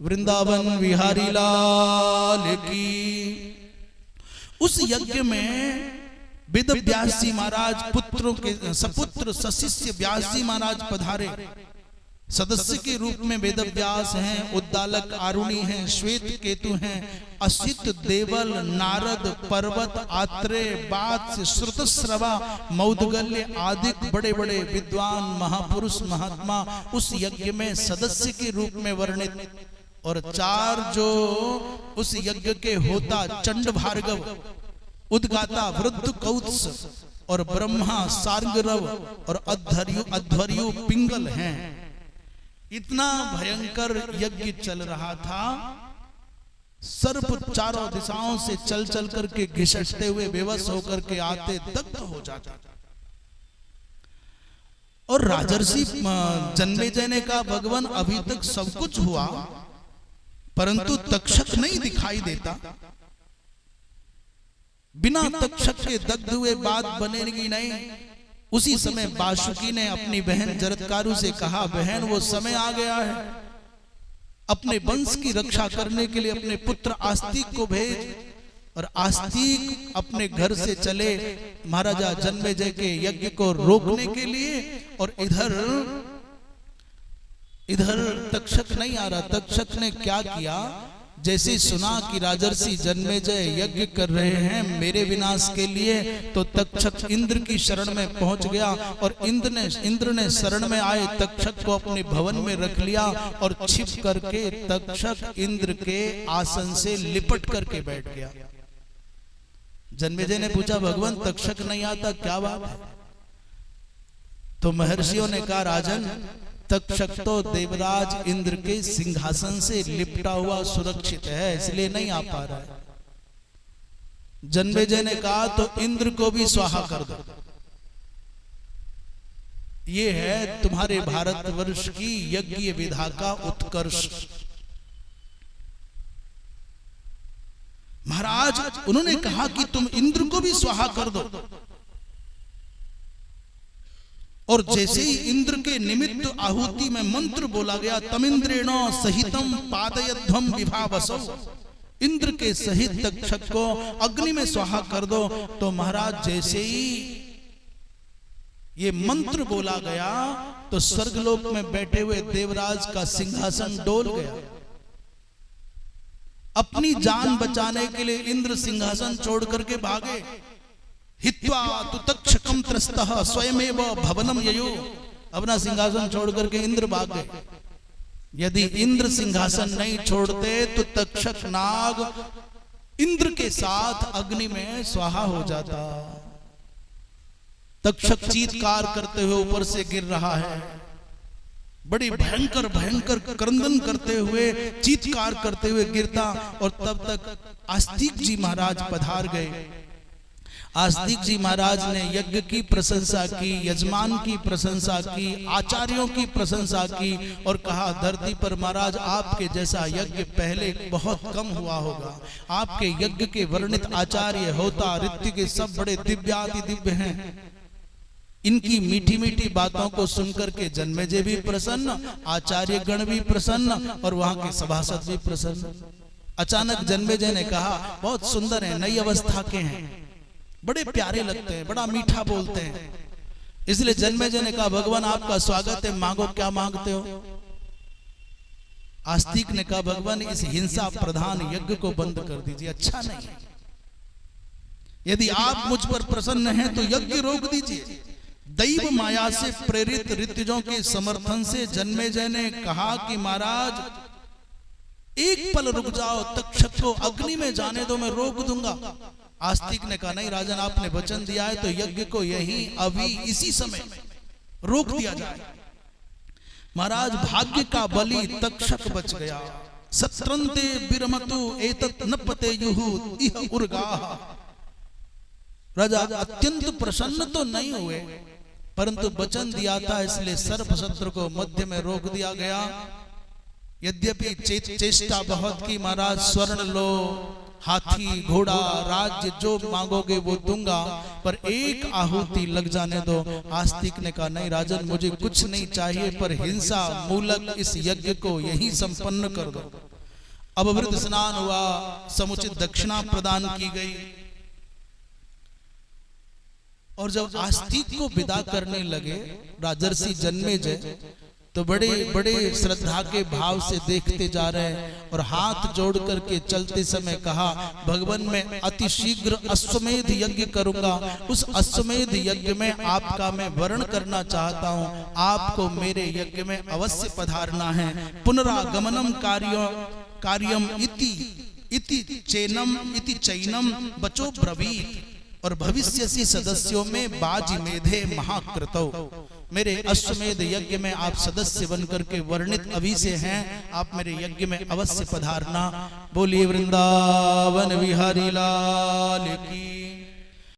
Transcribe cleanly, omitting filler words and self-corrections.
वृंदावन विहारी लाल की। उस यज्ञ में वेद व्यास जी महाराज पुत्रों के सपुत्र सशिष्य व्यास जी महाराज पधारे। सदस्य के रूप में वेद व्यास हैं, उद्दालक आरुणि हैं, श्वेत केतु हैं, असित देवल, नारद, पर्वत, आत्रेय, बात्स्य, श्रुतश्रवा, मौदगल्य आदि बड़े बड़े विद्वान महापुरुष महात्मा उस यज्ञ में सदस्य के रूप में वर्णित। और चार जो उस यज्ञ के होता चंड भार्गव, उद्गाता वृद्ध कौत्स और ब्रह्मा सार्ंगरव और अध्वर्यु पिंगल हैं। इतना भयंकर यज्ञ चल रहा था। सर्प चारों दिशाओं से चल चल करके घिसटते हुए बेबस होकर के आते, दग्ध हो जाते। और राजर्षि जन्मेजय ने कहा भगवान अभी तक सब कुछ हुआ परंतु तक्षक नहीं दिखाई देता। बिना तक्षक के दग्ध हुए बात बनेगी नहीं। उसी समय बासुकी ने अपनी बहन जरत्कारु से कहा बहन वो समय आ गया है, अपने वंश की रक्षा करने के लिए अपने पुत्र आस्तिक को भेज। और आस्तिक अपने घर से चले महाराजा जन्मेजय के यज्ञ को रोकने के लिए। और इधर तक्षक नहीं आ रहा। तक्षक ने क्या किया, जैसे सुना कि राजर्षि जन्मेजय यज्ञ कर रहे हैं मेरे विनाश के लिए, तो तक्षक इंद्र की शरण में पहुंच गया। और इंद्र ने शरण में आए तक्षक को अपने भवन में रख लिया और छिप करके तक्षक इंद्र के आसन से लिपट करके बैठ गया। जन्मेजय ने पूछा भगवान तक्षक नहीं आता, क्या बात है? तो महर्षियों ने कहा राजन तक्षक तो देवराज इंद्र के सिंहासन से लिपटा हुआ सुरक्षित है, इसलिए नहीं आ पा रहा है। जन्मेजय ने कहा तो इंद्र को भी स्वाहा कर दो। ये है तुम्हारे भारतवर्ष की यज्ञ विधा का उत्कर्ष। महाराज उन्होंने कहा कि तुम इंद्र को भी स्वाहा कर दो। और जैसे ही इंद्र के निमित्त आहुति में मंत्र बोला गया तमिंद्रेण सहितम पादयध्वम विभावसो, इंद्र के सहित तक्षक को अग्नि में स्वाहा कर दो। तो महाराज जैसे ही ये मंत्र बोला गया तो स्वर्गलोक में बैठे हुए देवराज का सिंहासन डोल गया। अपनी जान बचाने के लिए इंद्र सिंहासन छोड़ करके भागे। हित्वा तु तक्षकम त्रस्तः स्वयमेव भवनम ययो, अपना सिंहासन छोड़ करके इंद्र भाग गए। यदि इंद्र सिंहासन नहीं छोड़ते तो तक्षक नाग इंद्र के साथ अग्नि में स्वाहा हो जाता। तक्षक चीत्कार करते हुए ऊपर से गिर रहा है, बड़ी भयंकर भयंकर क्रंदन करते हुए चीत्कार करते हुए गिरता। और तब तक आस्तिक जी महाराज पधार गए। आस्तिक जी महाराज ने यज्ञ की प्रशंसा की, यजमान की प्रशंसा की, आचार्यों की प्रशंसा की और कहा धरती पर महाराज आपके जैसा यज्ञ पहले बहुत कम हुआ होगा। आपके यज्ञ के वर्णित आचार्य होता ऋत्विक के सब बड़े दिव्याति दिव्य हैं। इनकी मीठी मीठी बातों को सुनकर के जन्मेजय भी प्रसन्न, आचार्य गण भी प्रसन्न और वहां के सभासद भी प्रसन्न। अचानक जन्मेजय ने कहा बहुत सुंदर है, नई अवस्था के हैं, बड़े प्यारे लगते हैं, बड़ा मीठा बोलते हैं। इसलिए जन्मेजय ने कहा भगवान आपका स्वागत है, मांगो क्या मांगते हो। आस्तिक ने कहा भगवान इस हिंसा प्रधान यज्ञ को बंद कर दीजिए, अच्छा नहीं है। यदि आप मुझ पर प्रसन्न हैं तो यज्ञ रोक दीजिए। दैव माया से प्रेरित ऋतुजों के समर्थन से जन्मेजय ने कहा कि महाराज एक पल रुक जाओ, तक्षक को अग्नि में जाने दो, मैं रोक दूंगा। आस्तिक ने कहा नहीं राजन आपने वचन दिया है तो यज्ञ को यही अभी इसी समय रोक दिया जाए। महाराज भाग्य का बलि तक्षक बच गया। सत्रंते बिरमतु एतत् न पतेयुहु इह उर्गाः। राजा अत्यंत प्रसन्न तो नहीं हुए परंतु वचन दिया था इसलिए सर्पशस्त्र को मध्य में रोक दिया गया। यद्यपि चेष्टा बहुत की महाराज स्वर्ण लो, हाथी घोड़ा राज्य जो मांगोगे वो दूंगा, पर एक आहुति लग जाने दो। आस्तिक ने कहा नहीं राजन, मुझे कुछ नहीं चाहिए, पर हिंसा मूलक इस यज्ञ को यही संपन्न कर दो। अब अमृत स्नान हुआ, समुचित दक्षिणा प्रदान की गई, और जब आस्तिक को विदा करने लगे राजर्षि जन्मेजय, तो बड़े बड़े श्रद्धा के भाव से देखते जा रहे हैं, और हाथ जोड़ करके चलते समय कहा, भगवान मैं अति शीघ्र अश्वमेध यज्ञ करूंगा, उस अश्वमेध यज्ञ में आपका मैं वर्ण करना चाहता हूं, आपको मेरे यज्ञ में अवश्य पधारना है। पुनरागमनम कार्यम इति चैनम बचो ब्रवीत, और भविष्य से सदस्यों में बाजिमेधे महाकृतौ, मेरे अश्वमेध यज्ञ में आप सदस्य बनकर के वर्णित अभी से हैं, आप मेरे यज्ञ में अवश्य पधारना। बोलिए वृंदावन बिहारी लाल की।